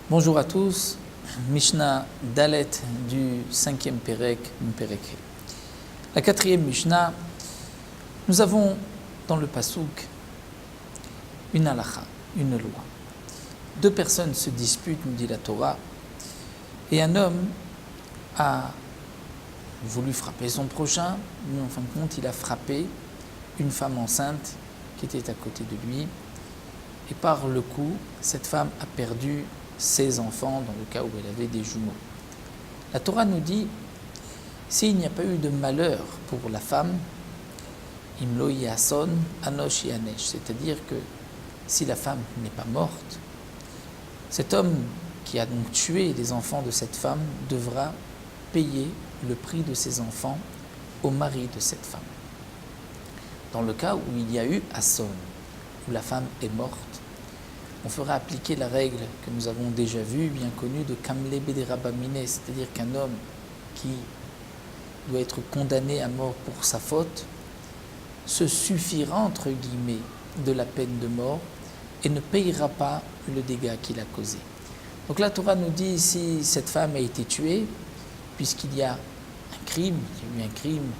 Bonjour à tous, Mishnah Dalet du 5e Perek, Perek. La 4e Mishnah, nous avons dans le Pasuk une halakha, une loi. Deux personnes se disputent, nous dit la Torah, et un homme a voulu frapper son prochain, mais en fin de compte, il a frappé une femme enceinte qui était à côté de lui, et par le coup, cette femme a perdu ses enfants dans le cas où elle avait des jumeaux. La Torah nous dit, s'il n'y a pas eu de malheur pour la femme, imlo yason anosh yanesh, c'est-à-dire que si la femme n'est pas morte, cet homme qui a donc tué les enfants de cette femme devra payer le prix de ses enfants au mari de cette femme. Dans le cas où il y a eu Asson, où la femme est morte, on fera appliquer la règle que nous avons déjà vue, bien connue, de Kamle Bederabamine, c'est-à-dire qu'un homme qui doit être condamné à mort pour sa faute se suffira, entre guillemets, de la peine de mort et ne payera pas le dégât qu'il a causé. Donc la Torah nous dit, si cette femme a été tuée, puisqu'il y a un crime, il y a eu un crime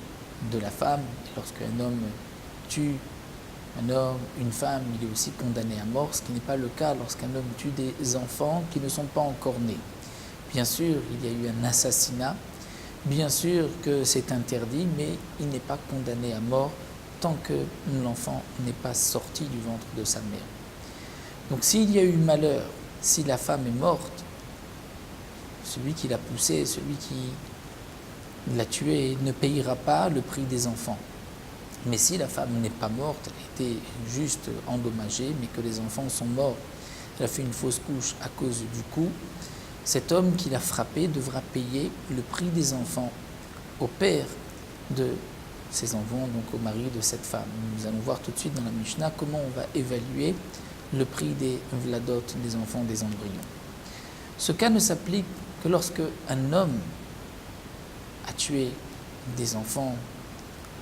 de la femme, et lorsqu'un homme tue un homme, une femme, il est aussi condamné à mort, ce qui n'est pas le cas lorsqu'un homme tue des enfants qui ne sont pas encore nés. Bien sûr, il y a eu un assassinat, bien sûr que c'est interdit, mais il n'est pas condamné à mort tant que l'enfant n'est pas sorti du ventre de sa mère. Donc s'il y a eu malheur, si la femme est morte, celui qui l'a poussée, celui qui l'a tuée ne payera pas le prix des enfants. Mais si la femme n'est pas morte, elle était juste endommagée, mais que les enfants sont morts, elle a fait une fausse couche à cause du coup, cet homme qui l'a frappée devra payer le prix des enfants au père de ses enfants, donc au mari de cette femme. Nous allons voir tout de suite dans la Mishnah comment on va évaluer le prix des vladot, des enfants, des embryons. Ce cas ne s'applique que lorsque un homme a tué des enfants,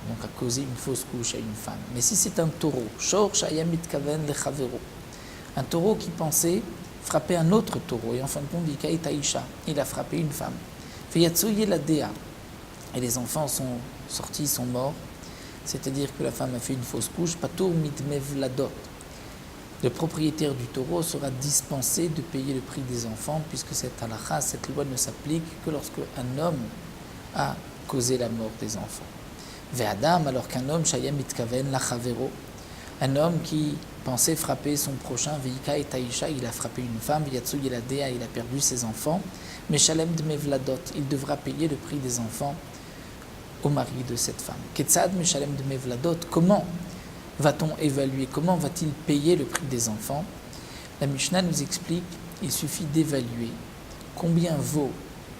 donc a causé une fausse couche à une femme. Mais si c'est un taureau, un taureau qui pensait frapper un autre taureau, et en fin de compte, il a frappé une femme. Et les enfants sont sortis, sont morts, c'est-à-dire que la femme a fait une fausse couche, patour mitme vladot. Le propriétaire du taureau sera dispensé de payer le prix des enfants, puisque cette halakha, cette loi ne s'applique que lorsque un homme a causé la mort des enfants. Ve'adam, alors qu'un homme, shayam mitkaven lachavero, un homme qui pensait frapper son prochain, veika et taïcha, il a frappé une femme, yatsu yiladea, il a perdu ses enfants, mais shalem dme vladot, il devra payer le prix des enfants au mari de cette femme. Ketzad me shalem dme vladot, comment va-t-on évaluer, comment va-t-il payer le prix des enfants? La Mishnah nous explique, il suffit d'évaluer combien vaut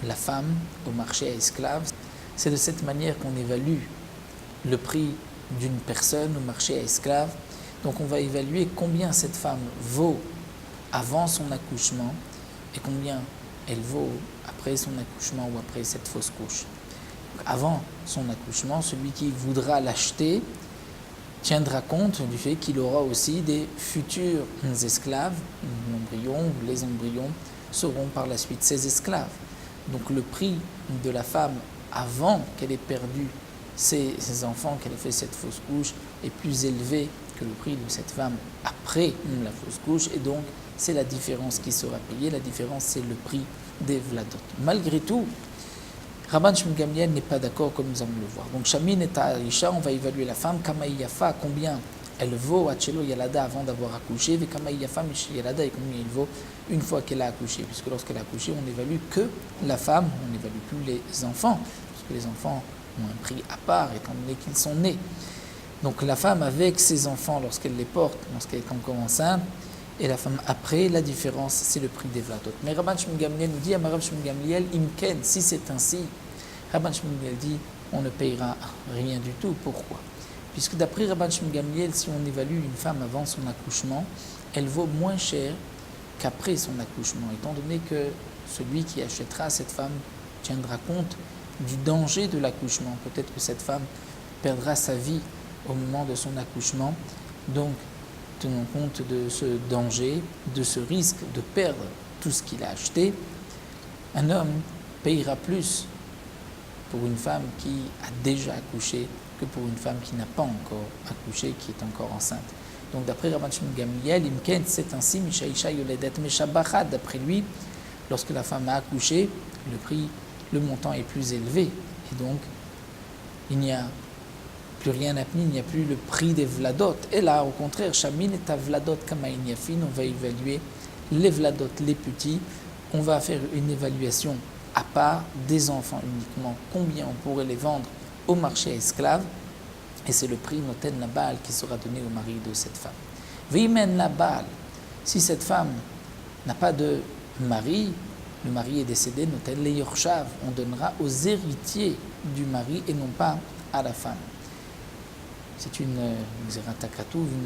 la femme au marché à esclaves. C'est de cette manière qu'on évalue le prix d'une personne au marché à esclaves. Donc on va évaluer combien cette femme vaut avant son accouchement et combien elle vaut après son accouchement ou après cette fausse couche. Donc avant son accouchement, celui qui voudra l'acheter tiendra compte du fait qu'il aura aussi des futurs esclaves, l'embryon ou les embryons seront par la suite ses esclaves. Donc le prix de la femme avant qu'elle ait perdu ses enfants, qu'elle ait fait cette fausse couche, est plus élevé que le prix de cette femme après la fausse couche, et donc c'est la différence qui sera payée. La différence, c'est le prix des vladot. Malgré tout, Rabban Shmuel Gamliel n'est pas d'accord, comme nous allons le voir. Donc Shamin et Ta'arisha, on va évaluer la femme, Kamaï Yafa, combien elle vaut Achelo Yalada avant d'avoir accouché, et Kamaï Yafa Mish Yalada, et combien il vaut une fois qu'elle a accouché, puisque lorsqu'elle a accouché, on n'évalue que la femme, on n'évalue plus les enfants, puisque les enfants ont un prix à part, étant donné qu'ils sont nés. Donc la femme avec ses enfants, lorsqu'elle les porte, lorsqu'elle est encore enceinte, et la femme après, la différence, c'est le prix des vladot. Mais Rabban Shmuel Gamliel nous dit, à Rabban Shmuel Gamliel, imken, si c'est ainsi, Rabban Shmuel Gamliel dit, on ne payera rien du tout. Pourquoi? Puisque d'après Rabban Shmuel Gamliel, si on évalue une femme avant son accouchement, elle vaut moins cher qu'après son accouchement, étant donné que celui qui achètera cette femme tiendra compte du danger de l'accouchement. Peut-être que cette femme perdra sa vie au moment de son accouchement. Donc, tenons compte de ce danger, de ce risque de perdre tout ce qu'il a acheté. Un homme payera plus pour une femme qui a déjà accouché que pour une femme qui n'a pas encore accouché, qui est encore enceinte. Donc d'après Rabban Shimon Gamliel, Imken, c'est ainsi, Mishaisha Yoledet Meshabachad, d'après lui, lorsque la femme a accouché, le montant est plus élevé. Et donc, il n'y a plus rien à payer, il n'y a plus le prix des vladot. Et là, au contraire, Shamin et vladot kamaïn yafin, on va évaluer les vladot, les petits. On va faire une évaluation à part des enfants uniquement. Combien on pourrait les vendre au marché à esclaves. Et c'est le prix noten la baal qui sera donné au mari de cette femme. Vimen la baal, si cette femme n'a pas de mari, le mari est décédé, noten le yorshav, on donnera aux héritiers du mari et non pas à la femme. C'est une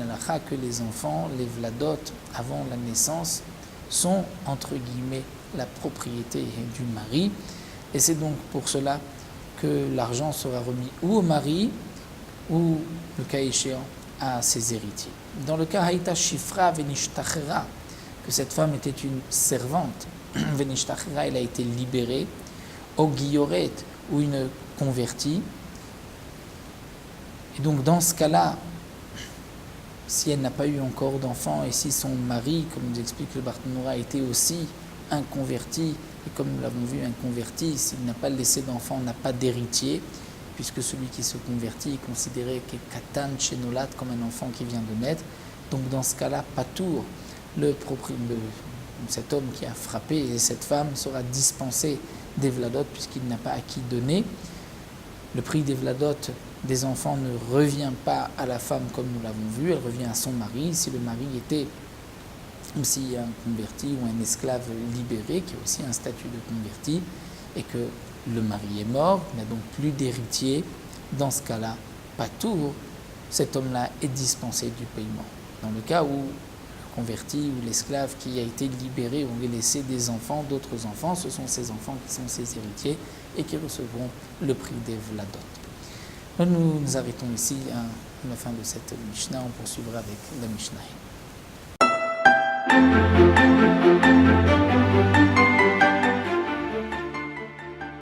halakha que les enfants, les vladot, avant la naissance, sont entre guillemets la propriété du mari. Et c'est donc pour cela que l'argent sera remis ou au mari, ou, le cas échéant, à ses héritiers. Dans le cas Haïta Shifra Venishtachera, que cette femme était une servante, Venishtachera, elle a été libérée, au Guilloret, ou une convertie. Et donc dans ce cas-là, si elle n'a pas eu encore d'enfant, et si son mari, comme nous explique le Barthénora, était aussi un converti, et comme nous l'avons vu, un converti, s'il n'a pas laissé d'enfant, n'a pas d'héritier, puisque celui qui se convertit est considéré katan chenolat, comme un enfant qui vient de naître. Donc dans ce cas-là, patour, cet homme qui a frappé et cette femme sera dispensé des vladot puisqu'il n'a pas à qui donner. Le prix des vladot des enfants ne revient pas à la femme comme nous l'avons vu, elle revient à son mari. Si le mari était aussi un converti ou un esclave libéré, qui a aussi un statut de converti, et que le mari est mort, il n'y a donc plus d'héritier, dans ce cas-là, patour, cet homme-là est dispensé du paiement. Dans le cas où le converti ou l'esclave qui a été libéré aurait laissé des enfants, d'autres enfants, ce sont ces enfants qui sont ses héritiers et qui recevront le prix des vladot. Nous nous arrêtons ici à la fin de cette Mishnah, on poursuivra avec la Mishnah.